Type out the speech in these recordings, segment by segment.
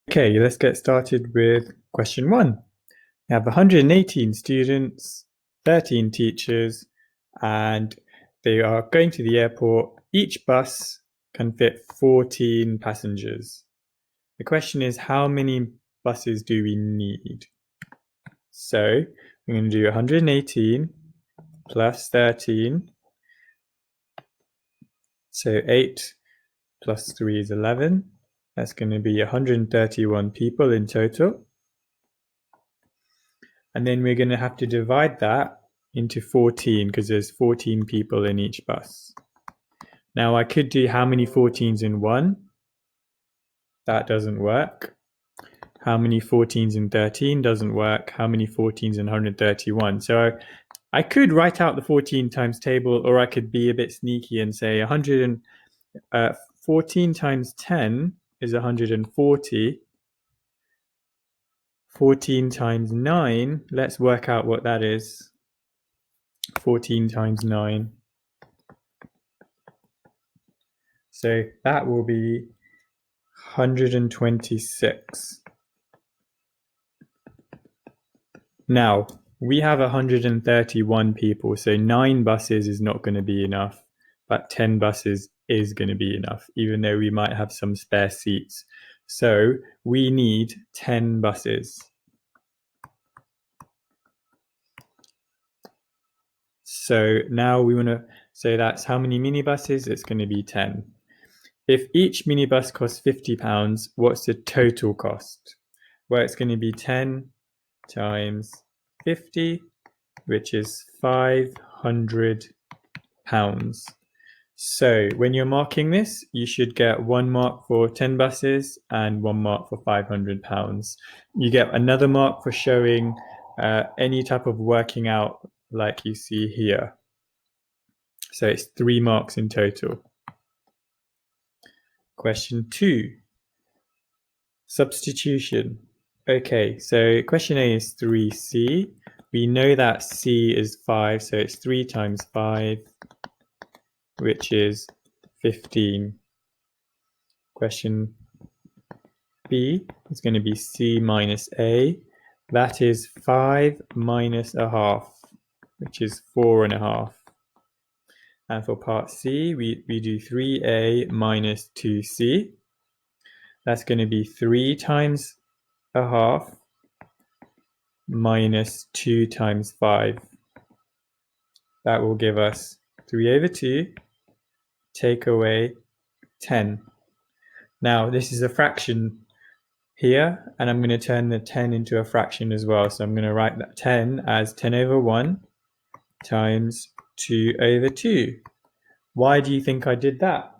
Okay, let's get started with question 1. We have 118 students, 13 teachers, and they are going to the airport. Each bus can fit 14 passengers. The question is, how many buses do we need? So we're going to do 118 plus 13. So 8 plus 3 is 11. That's going to be 131 people in total. And then we're going to have to divide that into 14 because there's 14 people in each bus. Now I could do how many 14s in one. That doesn't work. How many 14s in 13 doesn't work. How many 14s in 131? So I could write out the 14 times table, or I could be a bit sneaky and say 14 times 10 is 140. 14 times 9, let's work out what that is. 14 times 9. So that will be 126. Now, we have 131 people, so 9 buses is not going to be enough, but 10 buses is going to be enough, even though we might have some spare seats. So we need 10 buses. So now we want to, so that's how many minibuses? It's going to be 10. If each minibus costs £50, what's the total cost? Well, it's going to be 10 times 50, which is £500. So when you're marking this, you should get 1 mark for 10 buses and 1 mark for £500. You get another mark for showing any type of working out like you see here. So it's 3 marks in total. Question 2. Substitution. Okay, so question A is 3c. We know that c is 5, so it's 3 times 5, which is 15. Question B is going to be c minus a. That is 5 minus a half, which is 4.5. And for part C, we do 3a minus 2c. That's going to be 3 times a half minus 2 times 5. That will give us 3 over 2, take away 10. Now, this is a fraction here, and I'm going to turn the 10 into a fraction as well. So I'm going to write that 10 as 10 over 1 times 2 over 2. Why do you think I did that?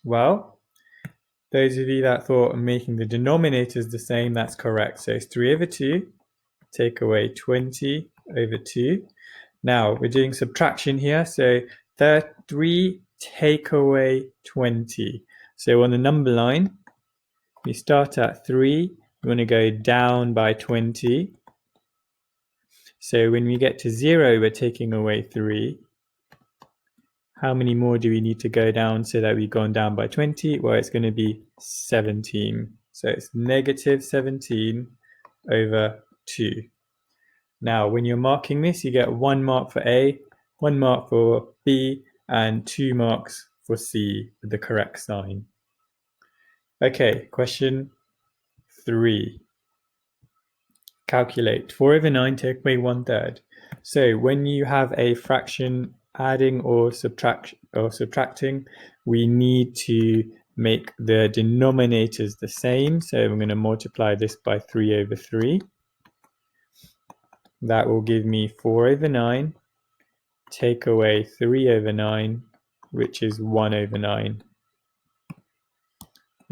Well, those of you that thought making the denominators the same, that's correct. So it's 3 over 2, take away 20 over 2. Now, we're doing subtraction here, so 3 take away 20. So on the number line, we start at 3, we want to go down by 20. So when we get to 0, we're taking away 3. How many more do we need to go down so that we've gone down by 20? Well, it's going to be 17. So it's negative 17 over 2. Now, when you're marking this, you get 1 mark for A, 1 mark for B, and 2 marks for C with the correct sign. Okay, question 3. Calculate 4 over 9, take away 1/3. So when you have a fraction adding or subtracting, we need to make the denominators the same. So I'm going to multiply this by 3 over 3. That will give me 4 over 9, take away 3 over 9, which is 1 over 9.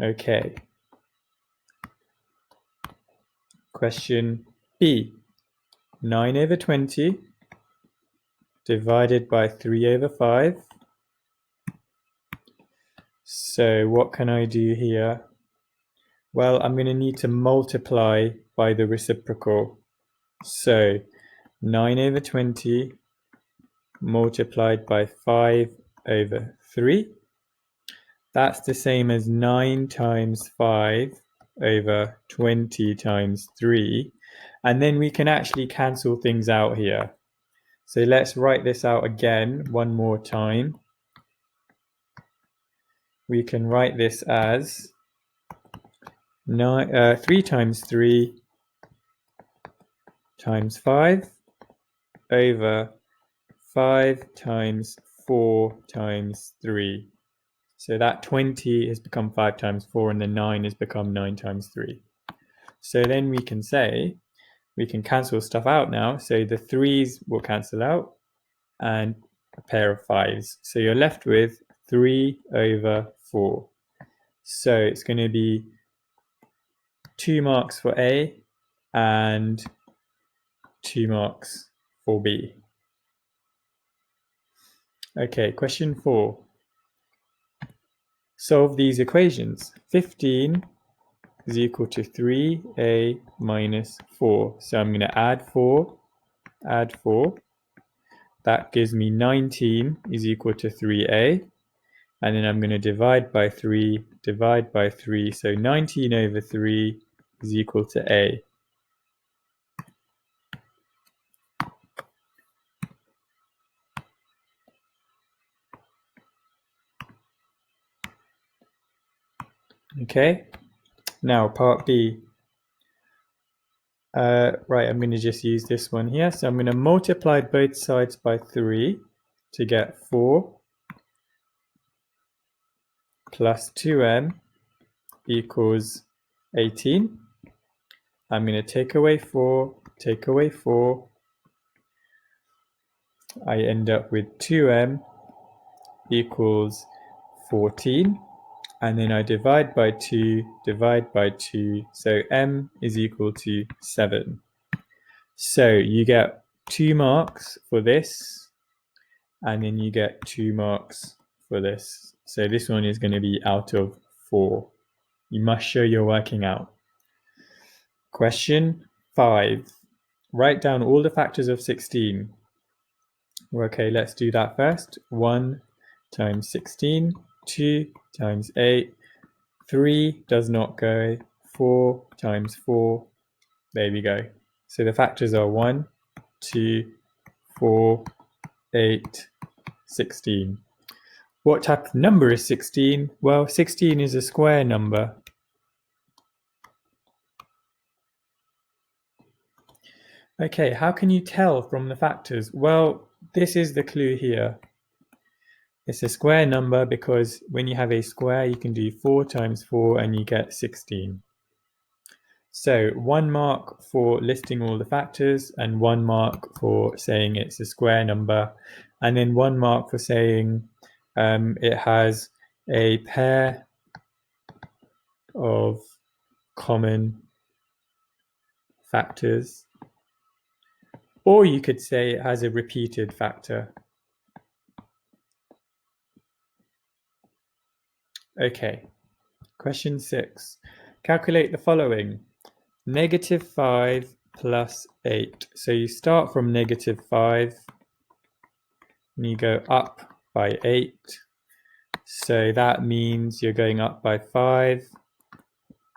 Okay. Question B. 9 over 20 divided by 3 over 5. So what can I do here? Well, I'm going to need to multiply by the reciprocal. So 9 over 20 multiplied by 5 over 3. That's the same as 9 times 5 over 20 times 3. And then we can actually cancel things out here. So let's write this out again one more time. We can write this as 3 times 3 times 5 over 5 times 4 times 3. So that 20 has become 5 times 4, and the 9 has become 9 times 3. So then we can say, we can cancel stuff out now. So the 3's will cancel out and a pair of 5's. So you're left with 3 over 4. So it's going to be 2 marks for A and 2 marks for B. Okay, question 4. Solve these equations. 15 is equal to 3A minus 4. So I'm going to add 4. That gives me 19 is equal to 3A. And then I'm going to divide by 3. So 19 over 3 is equal to A. Okay, now part B. Right, I'm going to just use this one here. So I'm going to multiply both sides by 3 to get 4 plus 2m equals 18. I'm going to take away 4. I end up with 2m equals 14. And then I divide by 2, so m is equal to 7. So you get 2 marks for this, and then you get 2 marks for this. So this one is going to be out of 4. You must show you're working out. Question 5. Write down all the factors of 16. Okay, let's do that first. 1 times 16, 2 times 8, 3 does not go, 4 times 4, there we go. So the factors are 1, 2, 4, 8, 16. What type of number is 16? Well, 16 is a square number. Okay, how can you tell from the factors? Well, this is the clue here. It's a square number because when you have a square, you can do 4 times 4 and you get 16. So 1 mark for listing all the factors and 1 mark for saying it's a square number, and then 1 mark for saying it has a pair of common factors, or you could say it has a repeated factor. Okay, question 6. Calculate the following. -5 plus 8. So you start from -5 and you go up by 8. So that means you're going up by 5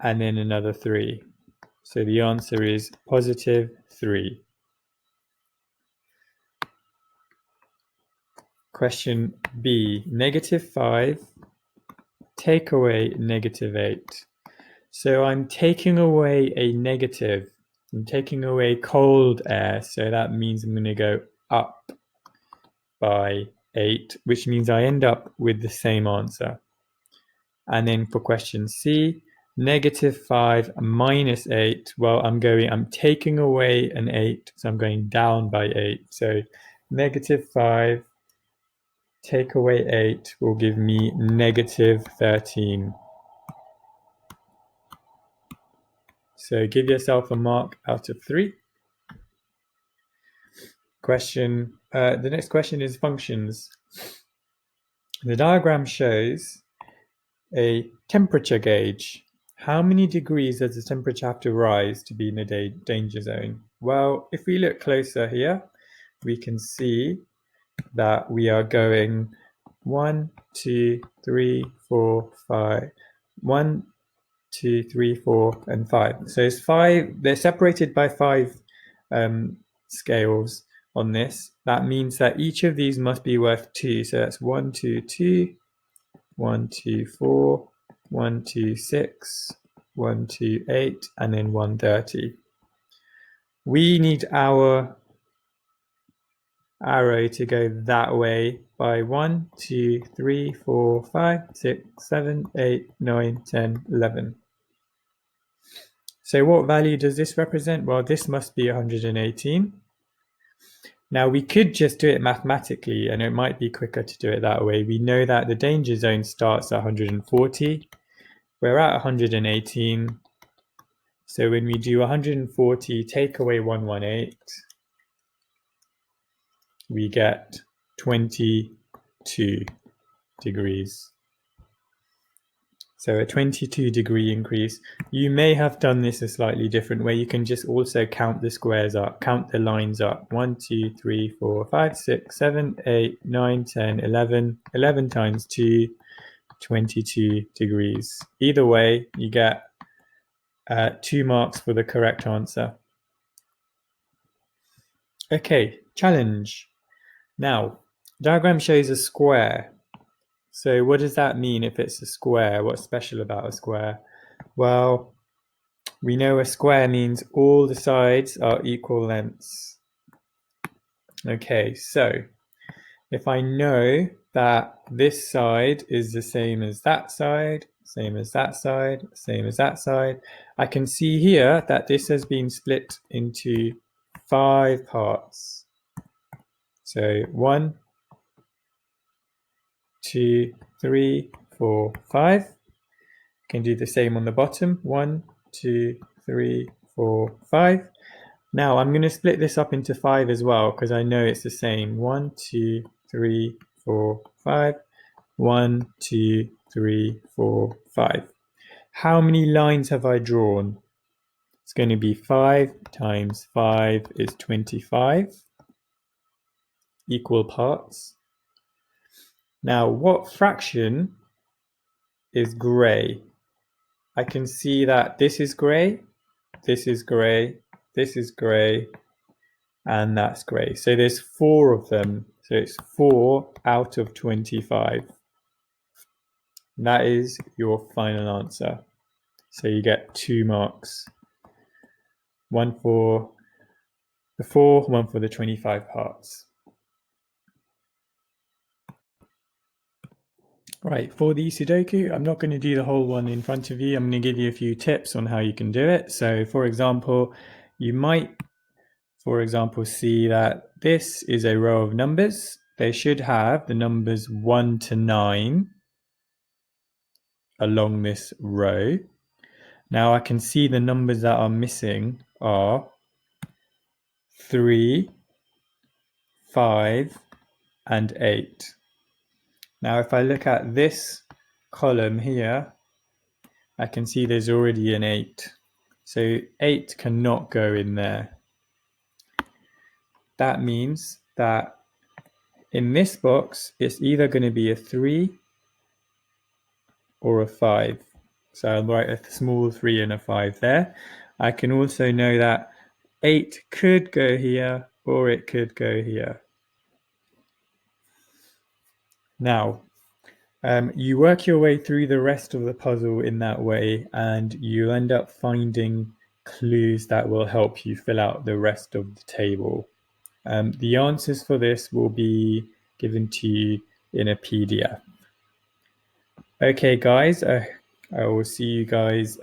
and then another 3. So the answer is positive 3. Question B. -5 take away -8. So I'm taking away a negative. I'm taking away cold air. So that means I'm going to go up by 8, which means I end up with the same answer. And then for question C, -5 minus 8. Well, I'm taking away an 8, so I'm going down by 8. So -5 take away 8 will give me -13. So give yourself a mark out of 3. The next question is functions. The diagram shows a temperature gauge. How many degrees does the temperature have to rise to be in the danger zone? Well, if we look closer here, we can see that we are going 1, 2, 3, 4, 5. 1, 2, 3, 4, and 5. So it's 5. They're separated by 5 scales on this. That means that each of these must be worth 2. So that's 1, 2, 2, 1, 2, 4, 1, 2, 6, 1, 2, 8, and then 130. We need our arrow to go that way by 1, 2, 3, 4, 5, 6, 7, 8, 9, 10, 11. So what value does this represent? Well, this must be 118. Now we could just do it mathematically, and it might be quicker to do it that way. We know that the danger zone starts at 140. We're at 118. So when we do 140, take away 118, we get 22 degrees. So a 22-degree increase. You may have done this a slightly different way. You can just also count the squares up, count the lines up. 1, 2, 3, 4, 5, 6, 7, 8, 9, 10, 11. 11 times 2, 22 degrees. Either way, you get 2 marks for the correct answer. Okay, challenge. Now, diagram shows a square. So what does that mean if it's a square? What's special about a square? Well, we know a square means all the sides are equal lengths. Okay, so if I know that this side is the same as that side, same as that side, same as that side, I can see here that this has been split into 5 parts. So 1, 2, 3, 4, 5. Can do the same on the bottom. 1, 2, 3, 4, 5. Now I'm going to split this up into 5 as well because I know it's the same. 1, 2, 3, 4, 5. 1, 2, 3, 4, 5. How many lines have I drawn? It's going to be 5 times 5 is 25 equal parts. Now, what fraction is grey? I can see that this is grey, this is grey, this is grey, and that's grey. So there's 4 of them. So it's 4 out of 25. That is your final answer. So you get 2 marks. 1 for the 4, 1 for the 25 parts. Right, for the Sudoku, I'm not going to do the whole one in front of you. I'm going to give you a few tips on how you can do it. So for example, you might, see that this is a row of numbers. They should have the numbers 1 to 9 along this row. Now I can see the numbers that are missing are 3, 5, and 8. Now, if I look at this column here, I can see there's already an 8. So 8 cannot go in there. That means that in this box, it's either going to be a 3 or a 5. So I'll write a small 3 and a 5 there. I can also know that 8 could go here or it could go here. Now, you work your way through the rest of the puzzle in that way, and you end up finding clues that will help you fill out the rest of the table. The answers for this will be given to you in a PDF. Okay, guys, I will see you guys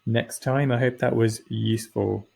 next time. I hope that was useful.